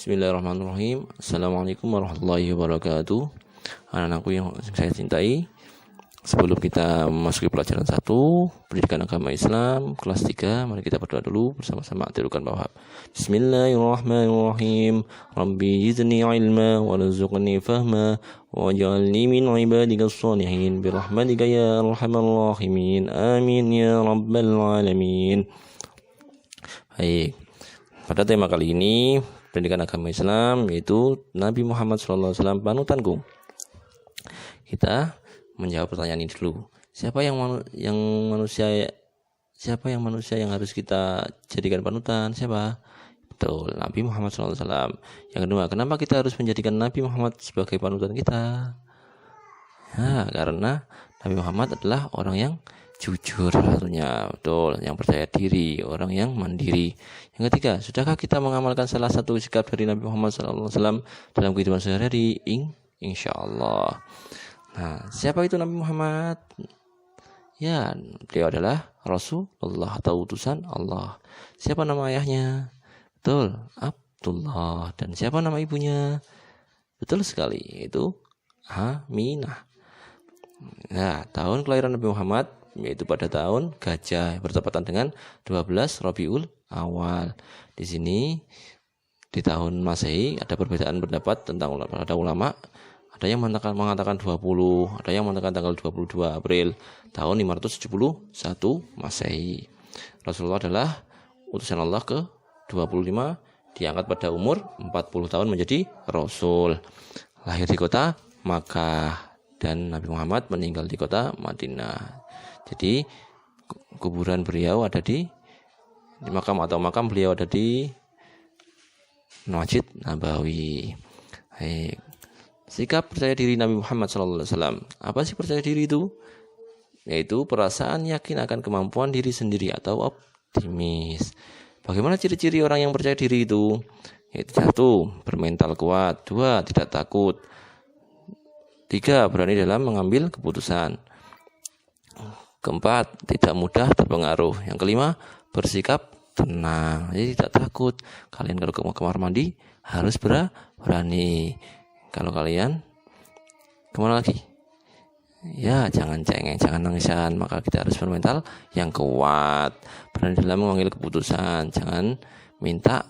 Bismillahirrahmanirrahim. Assalamualaikum warahmatullahi wabarakatuh. Anak-anakku yang saya cintai, sebelum kita memasuki pelajaran 1 Pendidikan Agama Islam kelas 3, mari kita berdoa dulu bersama-sama. Atirukan bawah. Bismillahirrahmanirrahim. Rabbi zidni ilma warzuqni fahma waj'alni min ibadikas shalihin birahmatika ya arhamar rahimin. Amin ya rabbal alamin. Baik. Pada tema kali ini pendidikan agama Islam, yaitu Nabi Muhammad SAW panutanku. Kita menjawab pertanyaan ini dulu. Siapa yang manusia yang harus kita jadikan panutan? Siapa? Betul, Nabi Muhammad SAW. Yang kedua, kenapa kita harus menjadikan Nabi Muhammad sebagai panutan kita? Karena Nabi Muhammad adalah orang yang jujur, satunya betul, yang percaya diri, orang yang mandiri. Yang ketiga, sudahkah kita mengamalkan salah satu sikap dari Nabi Muhammad SAW dalam kehidupan sehari-hari? Insya Allah. Nah, siapa itu Nabi Muhammad? Ya, beliau adalah Rasulullah atau utusan Allah. Siapa nama ayahnya? Betul, Abdullah. Dan siapa nama ibunya? Betul sekali, itu Aminah. Nah, tahun kelahiran Nabi Muhammad yaitu pada tahun Gajah, bertepatan dengan 12 Rabiul Awal. Di sini di tahun Masehi ada perbedaan pendapat tentang ulama. Ada yang mengatakan 20, ada yang mengatakan tanggal 22 April tahun 571 Masehi. Rasulullah adalah utusan Allah ke-25, diangkat pada umur 40 tahun menjadi Rasul. Lahir di kota Makkah dan Nabi Muhammad meninggal di kota Madinah. Jadi kuburan beliau ada di makam beliau ada di Masjid Nabawi. Sikap percaya diri Nabi Muhammad SAW. Apa sih percaya diri itu? Yaitu perasaan yakin akan kemampuan diri sendiri atau optimis. Bagaimana ciri-ciri orang yang percaya diri itu? Yaitu 1, bermental kuat. 2, tidak takut. 3, berani dalam mengambil keputusan. 4, tidak mudah terpengaruh. Yang kelima, bersikap tenang. Jadi tidak takut. Kalian kalau ke kamar mandi harus berani. Kalau kalian kemana lagi? Ya, jangan cengeng, jangan nangisan. Maka kita harus bermental yang kuat, berani dalam mengambil keputusan. Jangan minta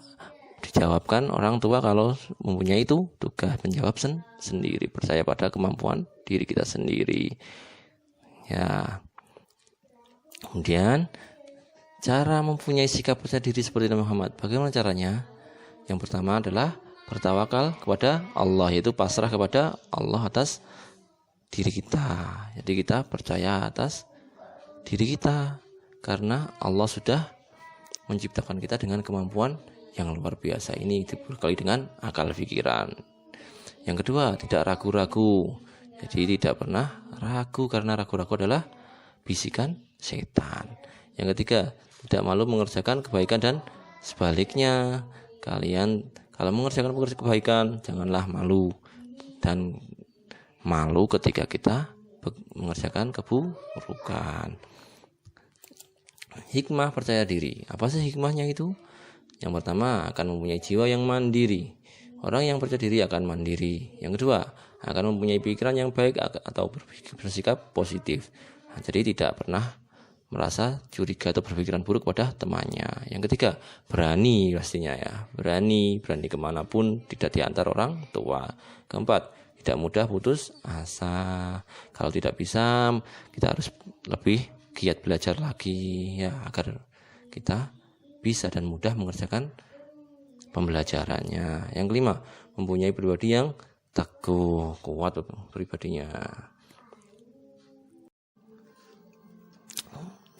dijawabkan orang tua kalau mempunyai itu tugas, menjawab sendiri. Percaya pada kemampuan diri kita sendiri. Ya. Kemudian cara mempunyai sikap percaya diri seperti Nabi Muhammad. Bagaimana caranya? Yang pertama adalah bertawakal kepada Allah, yaitu pasrah kepada Allah atas diri kita. Jadi kita percaya atas diri kita karena Allah sudah menciptakan kita dengan kemampuan yang luar biasa. Ini dibekali dengan akal pikiran. Yang kedua, tidak ragu-ragu. Jadi tidak pernah ragu, karena ragu-ragu adalah bisikan setan. Yang ketiga, tidak malu mengerjakan kebaikan dan sebaliknya. Kalian kalau mengerjakan kebaikan, janganlah malu. Dan malu ketika kita mengerjakan keburukan. Hikmah percaya diri. Apa sih hikmahnya itu? Yang pertama, akan mempunyai jiwa yang mandiri. Orang yang percaya diri akan mandiri. Yang kedua, akan mempunyai pikiran yang baik atau bersikap positif. Jadi tidak pernah merasa curiga atau berpikiran buruk pada temannya. Yang ketiga, berani pastinya ya. Berani kemanapun, tidak diantar orang tua. Keempat, tidak mudah putus asa. Kalau tidak bisa, kita harus lebih giat belajar lagi ya, agar kita bisa dan mudah mengerjakan pembelajarannya. Yang kelima, mempunyai pribadi yang teguh, kuat pribadinya.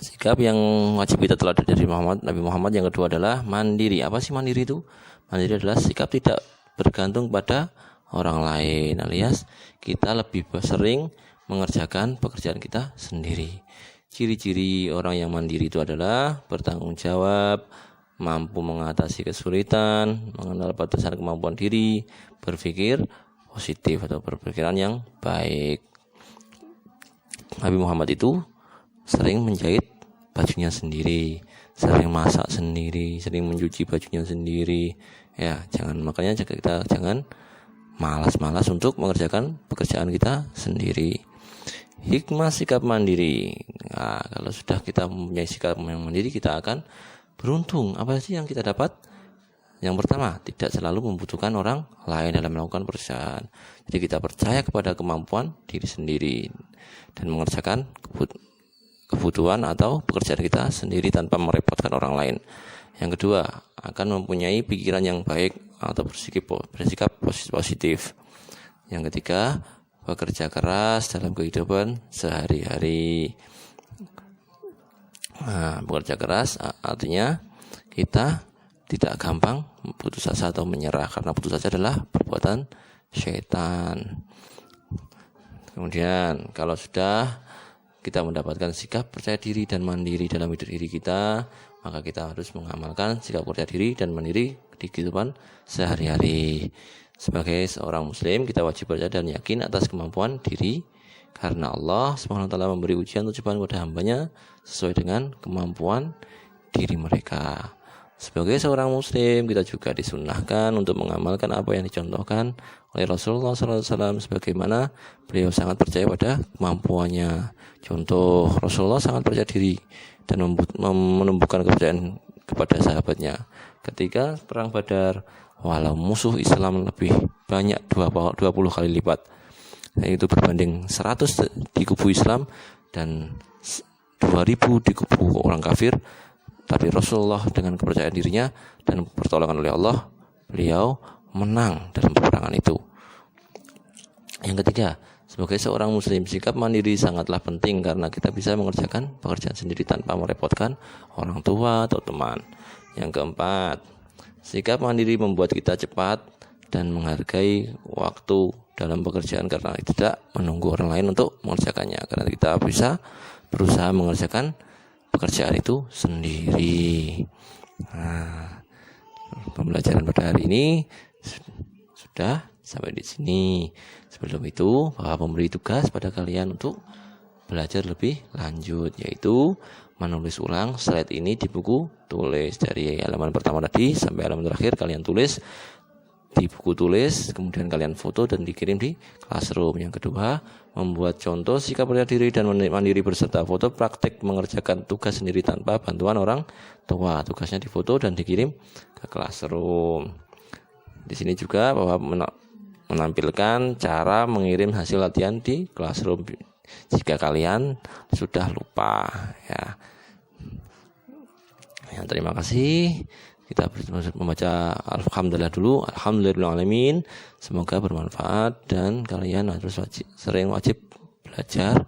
Sikap yang wajib kita teladani dari Nabi Muhammad yang kedua adalah mandiri. Apa sih mandiri itu? Mandiri adalah sikap tidak bergantung pada orang lain, alias kita lebih sering mengerjakan pekerjaan kita sendiri. Ciri-ciri orang yang mandiri itu adalah bertanggung jawab, mampu mengatasi kesulitan, mengenal batasan kemampuan diri, berpikir positif atau berpikiran yang baik. Nabi Muhammad itu sering menjahit bajunya sendiri, sering masak sendiri, sering mencuci bajunya sendiri. Ya, makanya kita jangan malas-malas untuk mengerjakan pekerjaan kita sendiri. Hikmah sikap mandiri. Nah, kalau sudah kita mempunyai sikap yang mandiri, kita akan beruntung. Apa sih yang kita dapat? Yang pertama, tidak selalu membutuhkan orang lain dalam melakukan pekerjaan. Jadi kita percaya kepada kemampuan diri sendiri dan mengerjakan kebutuhan atau pekerjaan kita sendiri tanpa merepotkan orang lain. Yang kedua, akan mempunyai pikiran yang baik atau bersikap positif. Yang ketiga, bekerja keras dalam kehidupan sehari-hari. Nah, bekerja keras artinya kita tidak gampang putus asa atau menyerah, karena putus asa adalah perbuatan syaitan. Kemudian kalau sudah kita mendapatkan sikap percaya diri dan mandiri dalam hidup diri kita, maka kita harus mengamalkan sikap percaya diri dan mandiri di kehidupan sehari-hari. Sebagai seorang muslim, kita wajib percaya dan yakin atas kemampuan diri, karena Allah SWT memberi ujian atau cobaan kepada hambanya sesuai dengan kemampuan diri mereka. Sebagai seorang muslim, kita juga disunahkan untuk mengamalkan apa yang dicontohkan oleh Rasulullah SAW, sebagaimana beliau sangat percaya pada kemampuannya. Contoh, Rasulullah sangat percaya diri dan menumbuhkan kepercayaan kepada sahabatnya. Ketika perang Badar, walau musuh Islam lebih banyak 20 kali lipat, yaitu berbanding 100 di kubu Islam dan 2000 di kubu orang kafir, tapi Rasulullah dengan kepercayaan dirinya dan pertolongan oleh Allah, beliau menang dalam peperangan itu. Yang ketiga, sebagai seorang muslim, sikap mandiri sangatlah penting karena kita bisa mengerjakan pekerjaan sendiri tanpa merepotkan orang tua atau teman. Yang keempat, sikap mandiri membuat kita cepat dan menghargai waktu dalam pekerjaan karena tidak menunggu orang lain untuk mengerjakannya, karena kita bisa berusaha mengerjakan pekerjaan itu sendiri. Nah, pembelajaran pada hari ini sudah sampai di sini. Sebelum itu, Bapak memberi tugas pada kalian untuk belajar lebih lanjut, yaitu menulis ulang slide ini di buku tulis. Dari halaman pertama tadi sampai halaman terakhir kalian tulis di buku tulis, kemudian kalian foto dan dikirim di classroom. Yang kedua, membuat contoh sikap percaya diri dan mandiri beserta foto praktek mengerjakan tugas sendiri tanpa bantuan orang tua. Tugasnya difoto dan dikirim ke classroom. Di sini juga Bapak menampilkan cara mengirim hasil latihan di classroom jika kalian sudah lupa, ya. Ya, terima kasih. Kita membaca alhamdulillah dulu. Alhamdulillahirrahmanirrahim. Semoga bermanfaat dan kalian harus wajib belajar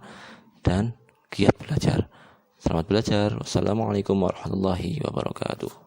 dan giat belajar. Selamat belajar. Wassalamualaikum warahmatullahi wabarakatuh.